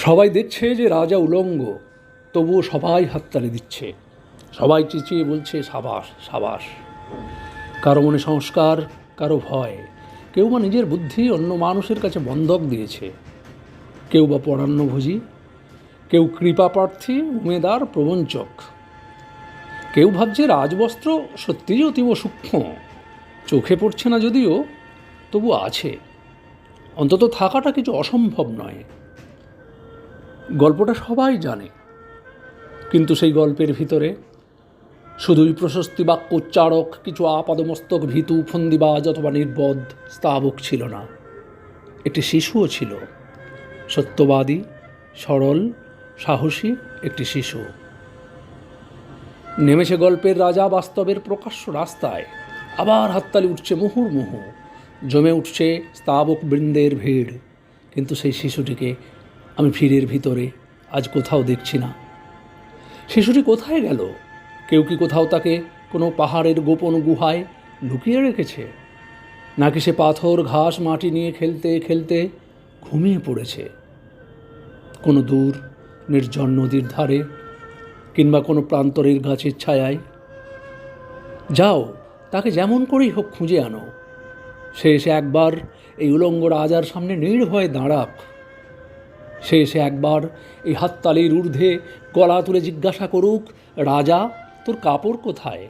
সবাই দেখছে যে রাজা উলঙ্গ, তবুও সবাই হাততালি দিচ্ছে, সবাই চেঁচিয়ে বলছে সাবাস সাবাস। কারো মনে সংস্কার, কারো ভয়, কেউ বা নিজের বুদ্ধি অন্য মানুষের কাছে বন্ধক দিয়েছে, কেউ বা পরান্নভোজী, কেউ কৃপাপ্রার্থী, উমেদার, প্রবঞ্চক। কেউ ভাবছে রাজবস্ত্র সত্যিই অতীব সূক্ষ্ম, চোখে পড়ছে না যদিও, তবু আছে, অন্তত থাকাটা কিছু অসম্ভব নয়। গল্পটা সবাই জানে, কিন্তু সেই গল্পের ভিতরে শুধুই প্রশস্তি বাক্য উচ্চারক, কিছু আপাদমস্তক ভীতু, ফন্দিবাজ অথবা নির্বোধ স্তাবক ছিল না। একটি শিশুও ছিল, সত্যবাদী, সরল, সাহসী একটি শিশু। নেমেছে গল্পের রাজা বাস্তবের প্রকাশ্য রাস্তায়, আবার হাততালি উঠছে মুহুর্মুহু, জমে উঠছে স্তাবক বৃন্দের ভিড়। কিন্তু সেই শিশুটিকে আমি ভিড়ের ভিতরে আজ কোথাও দেখছি না। শিশুটি কোথায় গেল? কেউ কি কোথাও তাকে কোনো পাহাড়ের গোপন গুহায় লুকিয়ে রেখেছে? নাকি সে পাথর, ঘাস, মাটি নিয়ে খেলতে খেলতে ঘুমিয়ে পড়েছে কোনো দূর নির্জন নদীর ধারে, কিংবা কোনো প্রান্তরের গাছের ছায়ায়? যাও, তাকে যেমন করেই হোক খুঁজে আনো। সে এসে একবার এই উলঙ্গ রাজার সামনে নির্ভয়ে দাঁড়াক। সে এসে একবার এই হাততালির ঊর্ধ্বে গলা তুলে জিজ্ঞাসা করুক, রাজা, তোর কাপড় কোথায়?